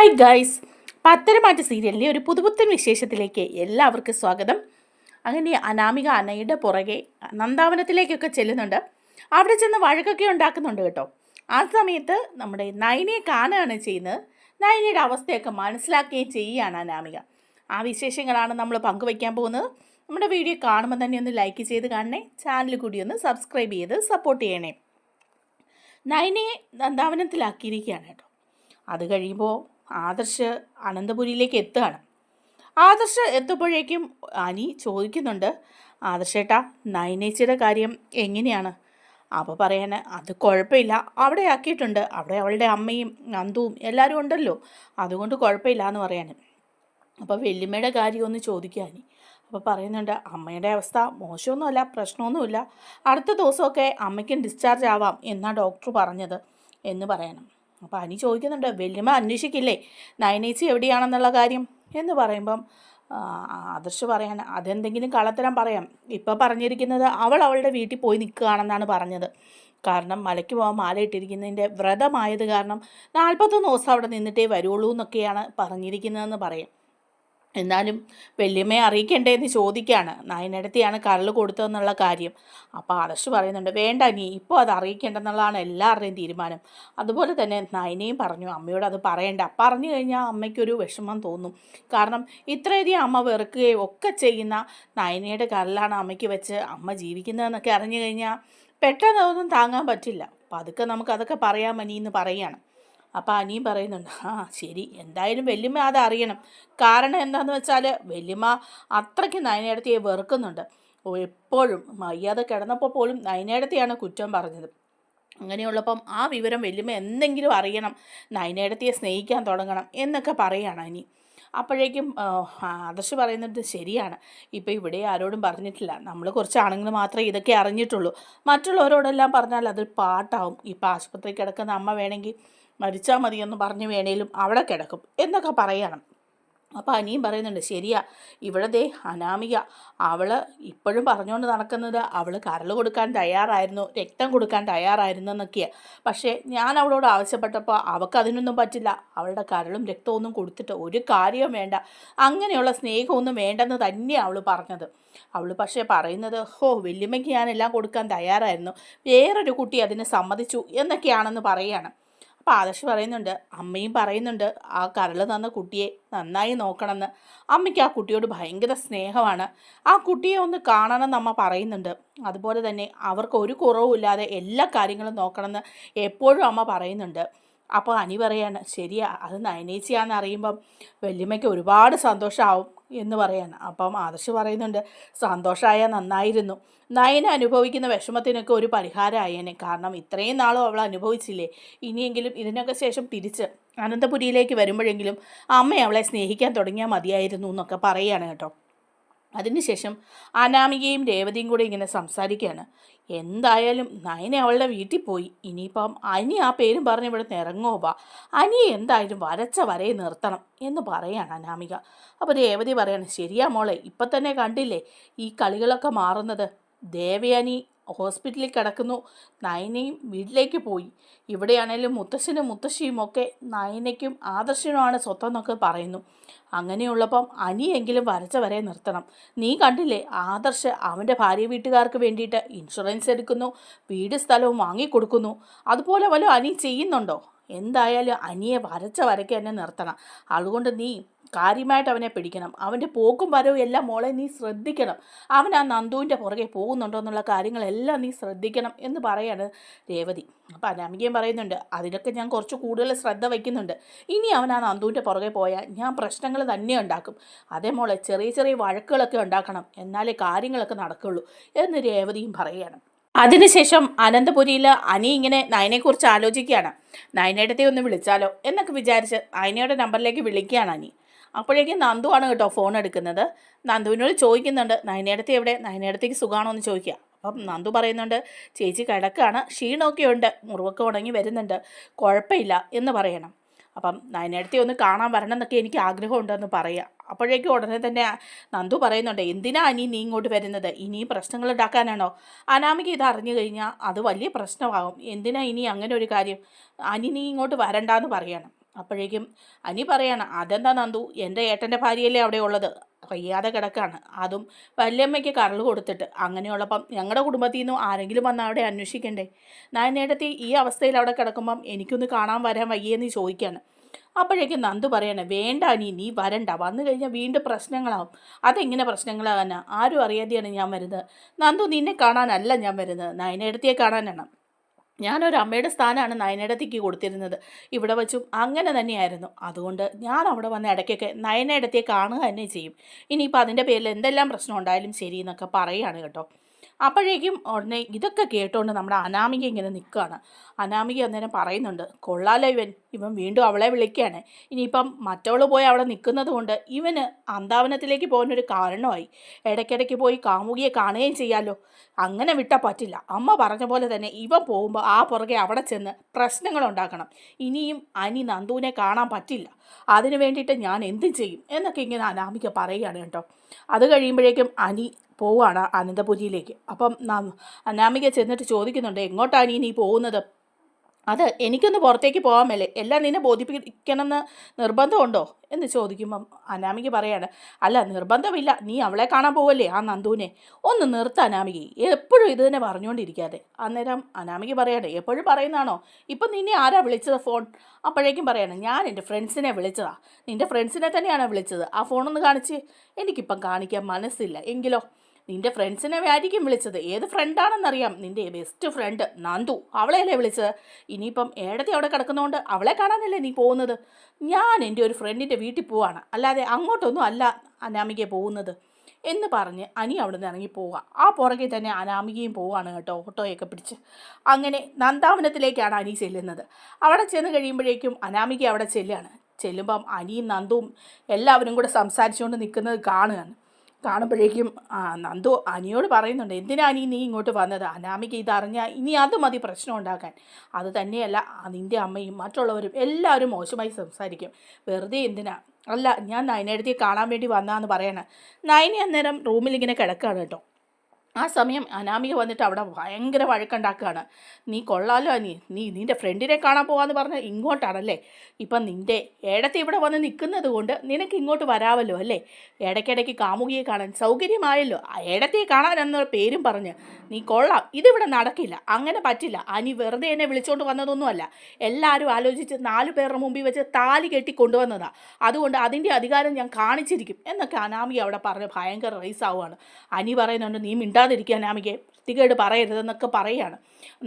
Hi guys, Patharamattu സീരിയലിൻ്റെ ഒരു പുതുപുത്തൻ വിശേഷത്തിലേക്ക് എല്ലാവർക്കും സ്വാഗതം. അങ്ങനെ അനാമിക അനയുടെ പുറകെ നന്ദാവനത്തിലേക്കൊക്കെ ചെല്ലുന്നുണ്ട്. അവിടെ ചെന്ന് വഴക്കൊക്കെ ഉണ്ടാക്കുന്നുണ്ട് കേട്ടോ. ആ സമയത്ത് നമ്മുടെ നയനയെ കാണുകയാണ് ചെയ്യുന്നത്. നയനയുടെ അവസ്ഥയൊക്കെ മനസ്സിലാക്കുകയും ചെയ്യുകയാണ് അനാമിക. ആ വിശേഷങ്ങളാണ് നമ്മൾ പങ്കുവയ്ക്കാൻ പോകുന്നത്. നമ്മുടെ വീഡിയോ കാണുമ്പോൾ തന്നെ ഒന്ന് ലൈക്ക് ചെയ്ത് കാണണേ, ചാനൽ കൂടി ഒന്ന് സബ്സ്ക്രൈബ് ചെയ്ത് സപ്പോർട്ട് ചെയ്യണേ. നയനയെ നന്ദാവനത്തിലാക്കിയിരിക്കുകയാണ് കേട്ടോ. അത് കഴിയുമ്പോൾ ആദർശ് അനന്തപുരിയിലേക്ക് എത്തുകയാണ്. ആദർശ് എത്തുമ്പോഴേക്കും അനി ചോദിക്കുന്നുണ്ട്, ആദർശേട്ടാ നയനേച്ചിയുടെ കാര്യം എങ്ങനെയാണ്? അപ്പോൾ പറയാൻ അത് കുഴപ്പമില്ല, അവിടെ ആക്കിയിട്ടുണ്ട്, അവിടെ അവളുടെ അമ്മയും നന്ദുവും എല്ലാവരും ഉണ്ടല്ലോ, അതുകൊണ്ട് കുഴപ്പമില്ല എന്ന് പറയാൻ. അപ്പോൾ വല്യമ്മയുടെ കാര്യം ഒന്ന് ചോദിക്കുക അനി. അപ്പോൾ പറയുന്നുണ്ട്, അമ്മയുടെ അവസ്ഥ മോശമൊന്നുമല്ല, പ്രശ്നമൊന്നുമില്ല, അടുത്ത ദിവസമൊക്കെ അമ്മയ്ക്കും ഡിസ്ചാർജ് ആവാം എന്നാണ് ഡോക്ടർ പറഞ്ഞത് എന്ന് പറയണം. അപ്പോൾ അനി ചോദിക്കുന്നുണ്ട്, വല്യമ്മ അന്വേഷിക്കില്ലേ നയനേച്ചി എവിടെയാണെന്നുള്ള കാര്യം എന്ന് പറയുമ്പം ആദർശ് പറയാൻ അതെന്തെങ്കിലും കള്ളത്തരം പറയാം. ഇപ്പം പറഞ്ഞിരിക്കുന്നത് അവളുടെ വീട്ടിൽ പോയി നിൽക്കുകയാണെന്നാണ് പറഞ്ഞത്. കാരണം മലയ്ക്ക് പോകാൻ മാല ഇട്ടിരിക്കുന്നതിൻ്റെ വ്രതമായത് കാരണം 41 ദിവസം അവിടെ നിന്നിട്ടേ വരുള്ളൂ എന്നൊക്കെയാണ് പറഞ്ഞിരിക്കുന്നതെന്ന് പറയാം. എന്നാലും വല്യമ്മയെ അറിയിക്കണ്ടേ എന്ന് ചോദിക്കുകയാണ്, നയനടത്തിയാണ് കരൾ കൊടുത്തതെന്നുള്ള കാര്യം. അപ്പോൾ ആദർശ് പറയുന്നുണ്ട്, വേണ്ട നീ ഇപ്പോൾ അത് അറിയിക്കേണ്ടെന്നുള്ളതാണ് എല്ലാവരുടെയും തീരുമാനം. അതുപോലെ തന്നെ നയനയും പറഞ്ഞു അമ്മയോട് അത് പറയണ്ട, പറഞ്ഞു കഴിഞ്ഞാൽ അമ്മയ്ക്കൊരു വിഷമം തോന്നും. കാരണം ഇത്രയധികം അമ്മ വെറുക്കുകയും ഒക്കെ ചെയ്യുന്ന നയനയുടെ കരലാണ് അമ്മയ്ക്ക് വെച്ച് അമ്മ ജീവിക്കുന്നതെന്നൊക്കെ അറിഞ്ഞു കഴിഞ്ഞാൽ പെട്ടെന്ന് അതൊന്നും താങ്ങാൻ പറ്റില്ല. അപ്പോൾ അതൊക്കെ നമുക്കതൊക്കെ പറയാൻ മനിയെന്ന് പറയുകയാണ്. അപ്പോൾ അനിയും പറയുന്നുണ്ട്, ശരി, എന്തായാലും വല്യമ്മ അത് അറിയണം. കാരണം എന്താണെന്ന് വെച്ചാൽ വല്യമ്മ അത്രയ്ക്ക് നയനേടത്തിയെ വെറുക്കുന്നുണ്ട്. എപ്പോഴും മയ്യാത കിടന്നപ്പോൾ പോലും നയനേടത്തിയാണ് കുറ്റം പറഞ്ഞത്. അങ്ങനെയുള്ളപ്പം ആ വിവരം വല്യമ്മ എന്തെങ്കിലും അറിയണം, നയനേടത്തിയെ സ്നേഹിക്കാൻ തുടങ്ങണം എന്നൊക്കെ പറയുകയാണ് അനി. അപ്പോഴേക്കും ആദർശ് പറയുന്നത് ശരിയാണ്, ഇപ്പോൾ ഇവിടെ ആരോടും പറഞ്ഞിട്ടില്ല, നമ്മൾ കുറച്ച് ആണുങ്ങൾ മാത്രമേ ഇതൊക്കെ അറിഞ്ഞിട്ടുള്ളൂ, മറ്റുള്ളവരോടെല്ലാം പറഞ്ഞാൽ അത് പാട്ടാവും. ഇപ്പോൾ ആശുപത്രി കിടക്കുന്ന അമ്മ വേണമെങ്കിൽ മരിച്ചാൽ മതിയെന്ന് പറഞ്ഞ് വേണേലും അവിടെ കിടക്കും എന്നൊക്കെ പറയണം. അപ്പോൾ അനിയും പറയുന്നുണ്ട്, ശരിയാ, ഇവിടെ ദേ അനാമിക അവൾ ഇപ്പോഴും പറഞ്ഞുകൊണ്ട് നടക്കുന്നത് അവൾ കരൾ കൊടുക്കാൻ തയ്യാറായിരുന്നു, രക്തം കൊടുക്കാൻ തയ്യാറായിരുന്നു എന്നൊക്കെയാണ്. പക്ഷേ ഞാൻ അവളോട് ആവശ്യപ്പെട്ടപ്പോൾ അവൾക്ക് അതിനൊന്നും പറ്റില്ല, അവളുടെ കരളും രക്തമൊന്നും കൊടുത്തിട്ട് ഒരു കാര്യവും വേണ്ട, അങ്ങനെയുള്ള സ്നേഹമൊന്നും വേണ്ടെന്ന് തന്നെയാണ് അവൾ പറഞ്ഞത്. അവൾ പക്ഷേ പറയുന്നത്, വല്യമ്മയ്ക്ക് ഞാനെല്ലാം കൊടുക്കാൻ തയ്യാറായിരുന്നു, വേറൊരു കുട്ടി അതിന് സമ്മതിച്ചു എന്നൊക്കെയാണെന്ന് പറയുകയാണ്. അപ്പോൾ ആദർശ് പറയുന്നുണ്ട്, അമ്മയും പറയുന്നുണ്ട് ആ കരൾ തന്ന കുട്ടിയെ നന്നായി നോക്കണമെന്ന്. അമ്മയ്ക്ക് ആ കുട്ടിയോട് ഭയങ്കര സ്നേഹമാണ്, ആ കുട്ടിയെ ഒന്ന് കാണണമെന്ന് അമ്മ പറയുന്നുണ്ട്. അതുപോലെ തന്നെ അവർക്ക് ഒരു കുറവുമില്ലാതെ എല്ലാ കാര്യങ്ങളും നോക്കണമെന്ന് എപ്പോഴും അമ്മ പറയുന്നുണ്ട്. അപ്പോൾ അനി പറയാണ്, ശരിയാ, അത് നയനേച്ചിയാണെന്ന് അറിയുമ്പം വല്യമ്മയ്ക്ക് ഒരുപാട് സന്തോഷമാവും എന്ന് പറയാണ്. അപ്പം ആദർശ് പറയുന്നുണ്ട്, സന്തോഷമായാൽ നന്നായിരുന്നു, നയന അനുഭവിക്കുന്ന വിഷമത്തിനൊക്കെ ഒരു പരിഹാരമായേനെ. കാരണം ഇത്രയും നാളും അവൾ അനുഭവിച്ചില്ലേ, ഇനിയെങ്കിലും ഇതിനൊക്കെ ശേഷം തിരിച്ച് അനന്തപുരിയിലേക്ക് വരുമ്പോഴെങ്കിലും അമ്മ അവളെ സ്നേഹിക്കാൻ തുടങ്ങിയാൽ മതിയായിരുന്നു എന്നൊക്കെ പറയുകയാണ് കേട്ടോ. അതിനുശേഷം അനാമികയും രേവതിയും കൂടെ ഇങ്ങനെ സംസാരിക്കുകയാണ്. എന്തായാലും നയനെ അവളുടെ വീട്ടിൽ പോയി, ഇനിയിപ്പം അനി ആ പേരും പറഞ്ഞ് ഇവിടെ നിന്ന് ഇറങ്ങുമോ, അനിയെ എന്തായാലും വരച്ച വരയെ നിർത്തണം എന്ന് പറയാണ് അനാമിക. അപ്പോൾ രേവതി പറയാണ്, ശരിയാ മോളെ, ഇപ്പം തന്നെ കണ്ടില്ലേ ഈ കളികളൊക്കെ മാറുന്നത്. ദേവയാനി ഹോസ്പിറ്റലിൽ കിടക്കുന്നു, നയനയും വീട്ടിലേക്ക് പോയി, ഇവിടെയാണേലും മുത്തശ്ശനും മുത്തശ്ശിയും ഒക്കെ നയനയ്ക്കും ആദർശനുമാണ് സ്വത്തെന്നൊക്കെ പറയുന്നു. അങ്ങനെയുള്ളപ്പം അനിയെങ്കിലും വരച്ച വരെ നിർത്തണം. നീ കണ്ടില്ലേ ആദർശ് അവൻ്റെ ഭാര്യ വീട്ടുകാർക്ക് വേണ്ടിയിട്ട് ഇൻഷുറൻസ് എടുക്കുന്നു, വീട് സ്ഥലവും വാങ്ങിക്കൊടുക്കുന്നു. അതുപോലെ വല്ലതും അനി ചെയ്യുന്നുണ്ടോ? എന്തായാലും അനിയെ വരച്ച വരയ്ക്ക് തന്നെ നിർത്തണം. അതുകൊണ്ട് നീ കാര്യമായിട്ട് അവനെ പിടിക്കണം, അവൻ്റെ പോക്കും വരവും എല്ലാം മോളെ നീ ശ്രദ്ധിക്കണം, അവൻ ആ നന്ദുവിൻ്റെ പുറകെ പോകുന്നുണ്ടോ എന്നുള്ള കാര്യങ്ങളെല്ലാം നീ ശ്രദ്ധിക്കണം എന്ന് പറയാണ് രേവതി. അപ്പോൾ അനാമികയും പറയുന്നുണ്ട്, അതിലൊക്കെ ഞാൻ കുറച്ച് കൂടുതൽ ശ്രദ്ധ വയ്ക്കുന്നുണ്ട്, ഇനി അവൻ ആ നന്ദുവിൻ്റെ പുറകെ പോയാൽ ഞാൻ പ്രശ്നങ്ങൾ തന്നെ ഉണ്ടാക്കും. അതേ മോളെ ചെറിയ ചെറിയ വഴക്കുകളൊക്കെ ഉണ്ടാക്കണം, എന്നാലേ കാര്യങ്ങളൊക്കെ നടക്കുള്ളൂ എന്ന് രേവതിയും പറയുകയാണ്. അതിനുശേഷം അനന്തപുരിയിൽ അനി ഇങ്ങനെ നയനെക്കുറിച്ച് ആലോചിക്കുകയാണ്. നയനയുടെ ഒന്ന് വിളിച്ചാലോ എന്നൊക്കെ വിചാരിച്ച് നയനയുടെ നമ്പറിലേക്ക് വിളിക്കുകയാണ് അനി. അപ്പോഴേക്കും നന്ദുവാണ് കേട്ടോ ഫോൺ എടുക്കുന്നത്. നന്ദുവിനോട് ചോദിക്കുന്നുണ്ട്, നയനേടത്തി എവിടെ, നയനേടത്തേക്ക് സുഖമാണോ എന്ന് ചോദിക്കുക. അപ്പം നന്ദു പറയുന്നുണ്ട്, ചേച്ചി കിടക്കാണ്, ക്ഷീണമൊക്കെ ഉണ്ട്, മുറിവൊക്കെ ഉണങ്ങി വരുന്നുണ്ട്, കുഴപ്പമില്ല എന്ന് പറയണം. അപ്പം നയനേടത്തി ഒന്ന് കാണാൻ വരണം എന്നൊക്കെ എനിക്ക് ആഗ്രഹമുണ്ടെന്ന് പറയുക. അപ്പോഴേക്കും ഉടനെ തന്നെ നന്ദു പറയുന്നുണ്ട്, എന്തിനാ അനി നീ ഇങ്ങോട്ട് വരുന്നത്, ഇനിയും പ്രശ്നങ്ങൾ ഉണ്ടാക്കാനാണോ? അനാമിക ഇത് അറിഞ്ഞു കഴിഞ്ഞാൽ അത് വലിയ പ്രശ്നമാകും, എന്തിനാ ഇനി അങ്ങനെ ഒരു കാര്യം, അനി നീ ഇങ്ങോട്ട് വരണ്ടെന്ന് പറയണം. അപ്പോഴേക്കും അനി പറയാണ്, അതെന്താ നന്ദു, എൻ്റെ ഏട്ടൻ്റെ ഭാര്യയല്ലേ അവിടെ ഉള്ളത്, വയ്യാതെ കിടക്കാണ്, അതും വല്യമ്മയ്ക്ക് കരൾ കൊടുത്തിട്ട്. അങ്ങനെയുള്ളപ്പം ഞങ്ങളുടെ കുടുംബത്തിൽ നിന്നും ആരെങ്കിലും വന്ന് അവിടെ അന്വേഷിക്കണ്ടേ? നായനേടത്തി ഈ അവസ്ഥയിൽ അവിടെ കിടക്കുമ്പം എനിക്കൊന്ന് കാണാൻ വരാൻ വയ്യെന്ന് ചോദിക്കുകയാണ്. അപ്പോഴേക്കും നന്ദു പറയണേ, വേണ്ട അനി, നീ വരണ്ട, വന്നു കഴിഞ്ഞാൽ വീണ്ടും പ്രശ്നങ്ങളാവും. അതെങ്ങനെ പ്രശ്നങ്ങളാകാനാ? ആരും അറിയാതെയാണ് ഞാൻ വരുന്നത്. നന്ദു, നിന്നെ കാണാനല്ല ഞാൻ വരുന്നത്, നയനേടത്തിയെ കാണാനാണ്. ഞാനൊരു അമ്മയുടെ സ്ഥാനമാണ് നയനേടത്തിക്ക് കൊടുത്തിരുന്നത്. ഇവിടെ വച്ചും അങ്ങനെ തന്നെയായിരുന്നു. അതുകൊണ്ട് ഞാൻ അവിടെ വന്ന ഇടയ്ക്കൊക്കെ നയനേടത്തിയെ കാണുക തന്നെ ചെയ്യും. ഇനിയിപ്പോൾ അതിൻ്റെ പേരിൽ എന്തെല്ലാം പ്രശ്നം ഉണ്ടായാലും ശരി എന്നൊക്കെ പറയുകയാണ് കേട്ടോ. അപ്പോഴേക്കും ഉടനെ ഇതൊക്കെ കേട്ടോണ്ട് നമ്മുടെ അനാമിക ഇങ്ങനെ നിൽക്കുകയാണ്. അനാമിക അന്നേരം പറയുന്നുണ്ട്, കൊള്ളാലോ ഇവൻ വീണ്ടും അവളെ വിളിക്കുകയാണ്. ഇനിയിപ്പം മറ്റവൾ പോയി അവിടെ നിൽക്കുന്നത് കൊണ്ട് ഇവന് അന്താവനത്തിലേക്ക് പോകുന്നൊരു കാരണമായി. ഇടയ്ക്കിടയ്ക്ക് പോയി കാമുകിയെ കാണുകയും ചെയ്യാമല്ലോ. അങ്ങനെ വിട്ടാൽ പറ്റില്ല. അമ്മ പറഞ്ഞ പോലെ തന്നെ ഇവൻ പോകുമ്പോൾ ആ പുറകെ അവിടെ ചെന്ന് പ്രശ്നങ്ങളുണ്ടാക്കണം. ഇനിയും അനി നന്ദുവിനെ കാണാൻ പറ്റില്ല. അതിനു വേണ്ടിയിട്ട് ഞാൻ എന്തും ചെയ്യും എന്നൊക്കെ ഇങ്ങനെ അനാമിക പറയുകയാണ് കേട്ടോ. അത് കഴിയുമ്പോഴേക്കും അനി പോവാണ് അനന്തപുരിയിലേക്ക്. അപ്പം അനാമിക ചെന്നിട്ട് ചോദിക്കുന്നുണ്ട്, എങ്ങോട്ടാണ് നീ പോകുന്നത്? അത് എനിക്കൊന്ന് പുറത്തേക്ക് പോകാൻ മേലെ, എല്ലാം നിന്നെ ബോധിപ്പിക്കണമെന്ന് നിർബന്ധമുണ്ടോ എന്ന് ചോദിക്കുമ്പം അനാമിക പറയാണ്, അല്ല നിർബന്ധമില്ല, നീ അവളെ കാണാൻ പോവല്ലേ ആ നന്ദുവിനെ. ഒന്ന് നിർത്ത അനാമിക, എപ്പോഴും ഇത് തന്നെ പറഞ്ഞുകൊണ്ടിരിക്കാതെ. അന്നേരം അനാമിക പറയാണ്, എപ്പോഴും പറയുന്നതാണോ? ഇപ്പം നിന്നെ ആരാ വിളിച്ചത് ഫോൺ? അപ്പോഴേക്കും പറയാണ്, ഞാൻ എൻ്റെ ഫ്രണ്ട്സിനെ വിളിച്ചതാ. നിൻ്റെ ഫ്രണ്ട്സിനെ തന്നെയാണ് വിളിച്ചത്. ആ ഫോണൊന്ന് കാണിച്ച്. എനിക്കിപ്പം കാണിക്കാൻ മനസ്സില്ല. എങ്കിലോ നിൻ്റെ ഫ്രണ്ട്സിനെ ആയിരിക്കും വിളിച്ചത്. ഏത് ഫ്രണ്ടാണെന്നറിയാം, നിൻ്റെ ബെസ്റ്റ് ഫ്രണ്ട് നന്ദു, അവളെയല്ലേ വിളിച്ചത്. ഇനിയിപ്പം ഏടത്തി അവിടെ കിടക്കുന്നതുകൊണ്ട് അവളെ കാണാനല്ലേ നീ പോകുന്നത്? ഞാൻ എൻ്റെ ഒരു ഫ്രണ്ടിൻ്റെ വീട്ടിൽ പോവാണ്, അല്ലാതെ അങ്ങോട്ടൊന്നും അല്ല അനാമിക പോകുന്നത് എന്ന് പറഞ്ഞ് അനി അവിടെ നിന്ന് ഇറങ്ങി പോവുക. ആ പുറകെ തന്നെ അനാമികയും പോവുകയാണ് കേട്ടോ, ഓട്ടോയൊക്കെ പിടിച്ച്. അങ്ങനെ നന്ദാവനത്തിലേക്കാണ് അനി ചെല്ലുന്നത്. അവിടെ ചെന്ന് കഴിയുമ്പോഴേക്കും അനാമിക അവിടെ ചെല്ലുമ്പം അനിയും നന്ദുവും എല്ലാവരും കൂടെ സംസാരിച്ചുകൊണ്ട് നിൽക്കുന്നത് കാണുമ്പോഴേക്കും നന്ദു അനിയോട് പറയുന്നുണ്ട്, എന്തിനാ നീ ഇങ്ങോട്ട് വന്നത്? അനാമിക ഇതറിഞ്ഞാൽ ഇനി അത് മതി പ്രശ്നം ഉണ്ടാക്കാൻ. അത് തന്നെയല്ല, നിൻ്റെ അമ്മയും മറ്റുള്ളവരും എല്ലാവരും മോശമായി സംസാരിക്കും. വെറുതെ എന്തിനാ? അല്ല, ഞാൻ നയനേടത്തിയെ കാണാൻ വേണ്ടി വന്നാന്ന് പറയണേ. നയനി അന്നേരം റൂമിലിങ്ങനെ കിടക്കുകയാണ് കേട്ടോ. ആ സമയം അനാമിക വന്നിട്ട് അവിടെ ഭയങ്കര വഴക്കുണ്ടാക്കുകയാണ്. നീ കൊള്ളാലോ നിൻ്റെ ഫ്രണ്ടിനെ കാണാൻ പോകാമെന്ന് പറഞ്ഞാൽ ഇങ്ങോട്ടാണല്ലേ? ഇപ്പം നിൻ്റെ ഏടത്തെ ഇവിടെ വന്ന് നിൽക്കുന്നത് കൊണ്ട് നിനക്ക് ഇങ്ങോട്ട് വരാമല്ലോ അല്ലേ? ഇടയ്ക്കിടയ്ക്ക് കാമുകിയെ കാണാൻ സൗകര്യമായല്ലോ. ഏടത്തെ കാണാൻ എന്ന പേരും പറഞ്ഞ് നീ കൊള്ളാം. ഇതിവിടെ നടക്കില്ല, അങ്ങനെ പറ്റില്ല. അനി വെറുതെ എന്നെ വിളിച്ചുകൊണ്ട് വന്നതൊന്നുമല്ല. എല്ലാവരും ആലോചിച്ച് 4 പേരുടെ മുമ്പിൽ വെച്ച് താലി കെട്ടി കൊണ്ടുവന്നതാണ്. അതുകൊണ്ട് അതിൻ്റെ അധികാരം ഞാൻ കാണിച്ചിരിക്കും എന്നൊക്കെ അനാമിക അവിടെ പറഞ്ഞ് ഭയങ്കര റൈസ് ആവുകയാണ്. അനി പറയുന്നുണ്ട്, നീ മിണ്ടാതിരിക്കുക അനാമികയെ, വൃത്തികേട് പറയരുതെന്നൊക്കെ പറയുകയാണ്.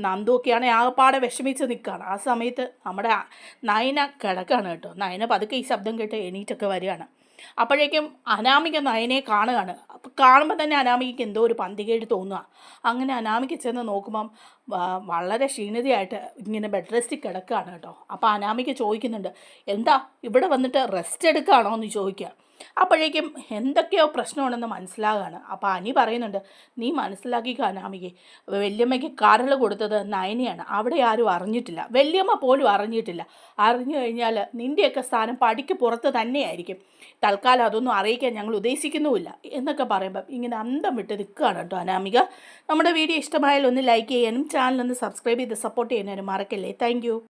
നന്ദുവൊക്കെയാണ് ആകപ്പാടെ വിഷമിച്ച് നിൽക്കുകയാണ്. ആ സമയത്ത് നമ്മുടെ നയന കിടക്കുകയാണ് കേട്ടോ. നയന പതുക്കെ ഈ ശബ്ദം കേട്ട് എണീറ്റൊക്കെ വരികയാണ്. അപ്പോഴേക്കും അനാമിക നയനെ കാണുകയാണ്. അപ്പം കാണുമ്പോൾ തന്നെ അനാമികയ്ക്ക് എന്തോ ഒരു പന്തികേട് തോന്നുക. അങ്ങനെ അനാമിക ചെന്ന് നോക്കുമ്പം വളരെ ക്ഷീണിതയായിട്ട് ഇങ്ങനെ ബെഡ് റെസ്റ്റിൽ കിടക്കുകയാണ് കേട്ടോ. അപ്പോൾ അനാമിക ചോദിക്കുന്നുണ്ട്, എന്താ ഇവിടെ വന്നിട്ട് റെസ്റ്റ് എടുക്കുകയാണോ എന്ന് ചോദിക്കുക. അപ്പോഴേക്കും എന്തൊക്കെയോ പ്രശ്നമുണ്ടെന്ന് മനസ്സിലാകുകയാണ്. അപ്പോൾ അനി പറയുന്നുണ്ട്, നീ മനസ്സിലാക്കിക്കോ അനാമികയെ, വല്യമ്മയ്ക്ക് കരൾ കൊടുത്തത് നയനയാണ്. അവിടെ ആരും അറിഞ്ഞിട്ടില്ല, വല്യമ്മ പോലും അറിഞ്ഞിട്ടില്ല. അറിഞ്ഞു കഴിഞ്ഞാൽ നിൻ്റെയൊക്കെ സ്ഥാനം പടിക്ക് പുറത്ത് തന്നെയായിരിക്കും. തൽക്കാലം അതൊന്നും അറിയിക്കാൻ ഞങ്ങൾ ഉദ്ദേശിക്കുന്നുമില്ല എന്നൊക്കെ പറയുമ്പം ഇങ്ങനെ അന്തം വിട്ട് നിൽക്കുകയാണ് കേട്ടോ അനാമിക. നമ്മുടെ വീഡിയോ ഇഷ്ടമായാലും ഒന്ന് ലൈക്ക് ചെയ്യാനും ചാനലൊന്ന് സബ്സ്ക്രൈബ് ചെയ്ത് സപ്പോർട്ട് ചെയ്യാനും മറക്കല്ലേ. താങ്ക്